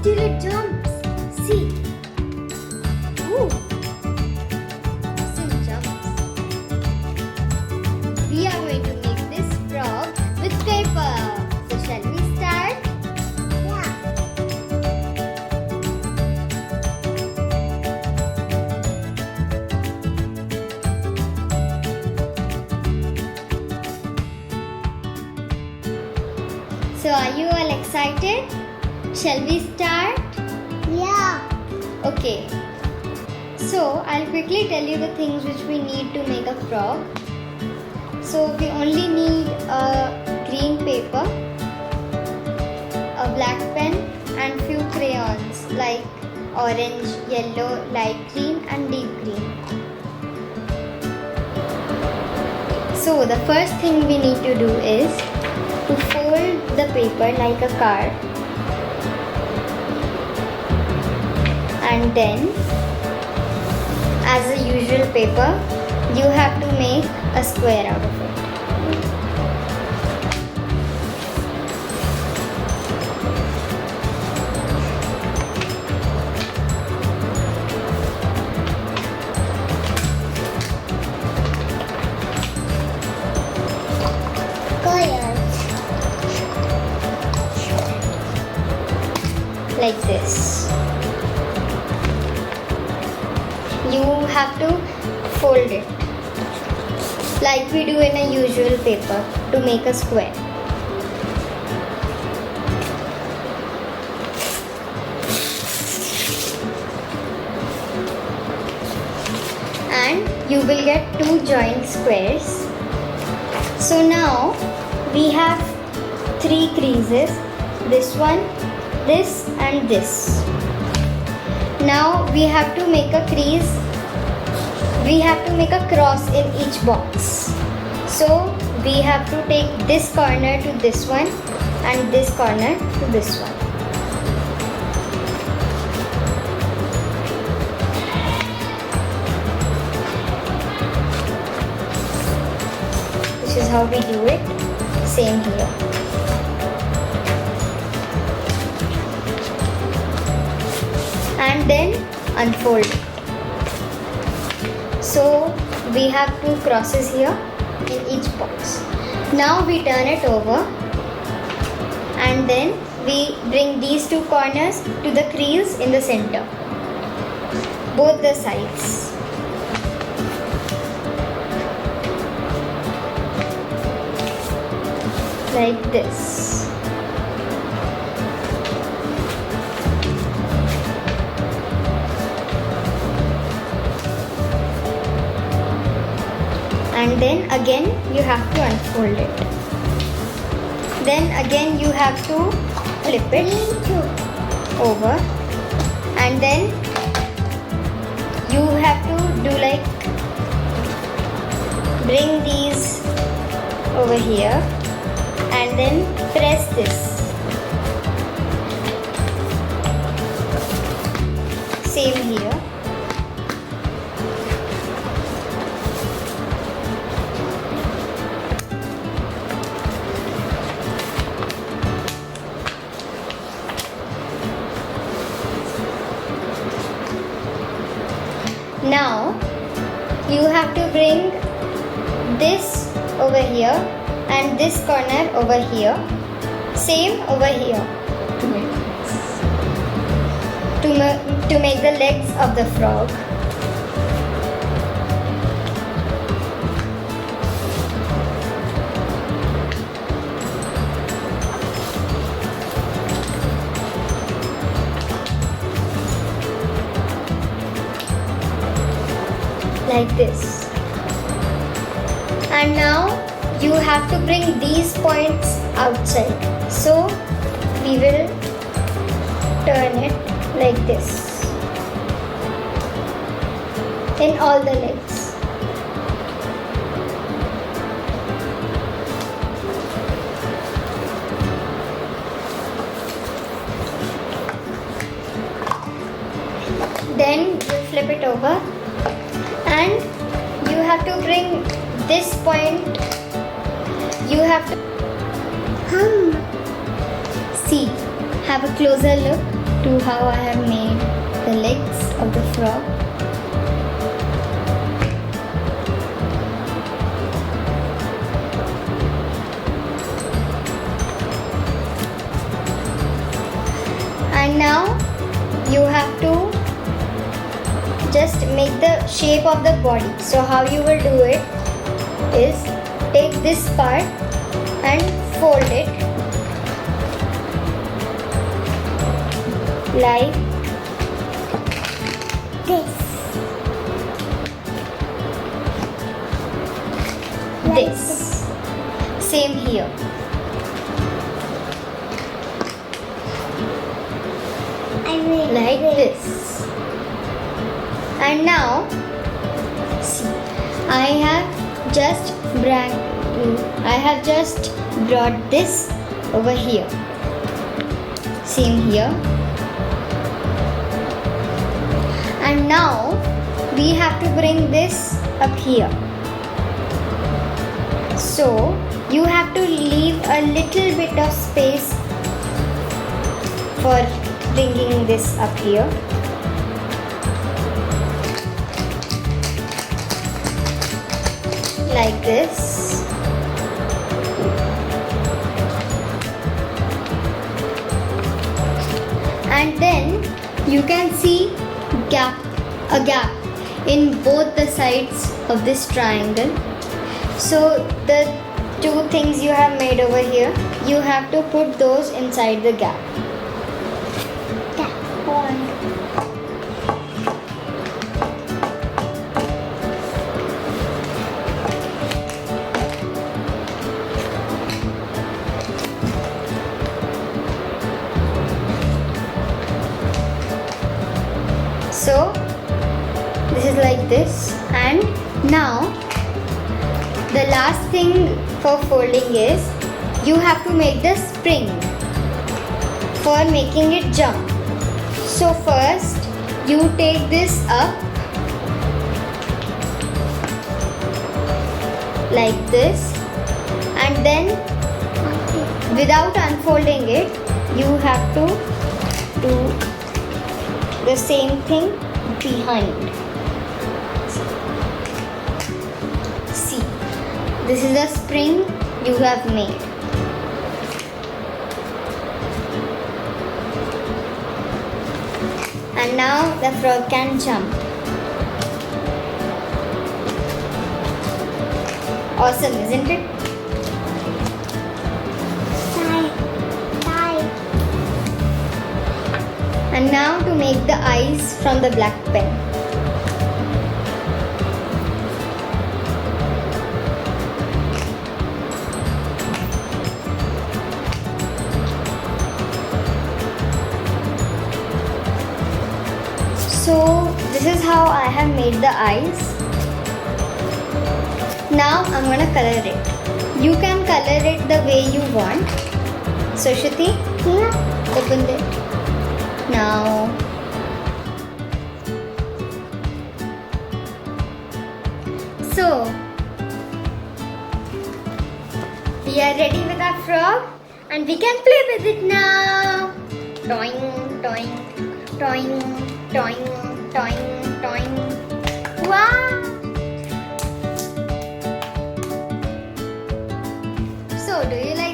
till it jumps. See. Ooh. Still jumps. We are going to make this frog with paper. So shall we start? Yeah. So are you all excited? Shall we start? Yeah. Okay. So I'll quickly tell you the things which we need to make a frog. So we only need a green paper, a black pen and few crayons like orange, yellow, light green and deep green. So the first thing we need to do is to fold the paper like a card, and then as a usual paper you have to make a square out of it. Like this. You have to fold it like we do in a usual paper to make a square. And you will get two joined squares. So now we have three creases, this one, this and this. Now we have to make a crease. We have to make a cross in each box. So we have to take this corner to this one and this corner to this one. This is how we do it. Same here. And then unfold it. So we have two crosses here in each box. Now we turn it over and then we bring these two corners to the crease in the center, both the sides. Like this. And then again you have to unfold it. Then again you have to flip it over, and then you have to do like bring these over here and then press this. Same here. Now you have to bring this over here and this corner over here. Same over here to make the legs of the frog. Like this. And now you have to bring these points outside. So we will turn it like this in all the legs. Then you flip it over. And you have to bring this point, you have to see, have a closer look. to how I have made the legs of the frog. And now you have to just make the shape of the body. So how you will do it is take this part and fold it like this. Same here. Like this. And now see, I have just brought this over here. Same here. And now we have to bring this up here. So you have to leave a little bit of space for bringing this up here. Like this. And then you can see a gap in both the sides of this triangle. So the two things you have made over here, you have to put those inside the gap. So this is like this. And now the last thing for folding is you have to make the spring for making it jump. So first you take this up like this, and then without unfolding it you have to do the same thing behind. See, this is the spring you have made. And now the frog can jump. Awesome, isn't it? And now to make the eyes from the black pen. So this is how I have made the eyes. Now I'm gonna color it. You can color it the way you want. So Shruti, open it. Now so we are ready with our frog and we can play with it now. Toing, toing, toing, toing, toing, toing. Wow! So do you like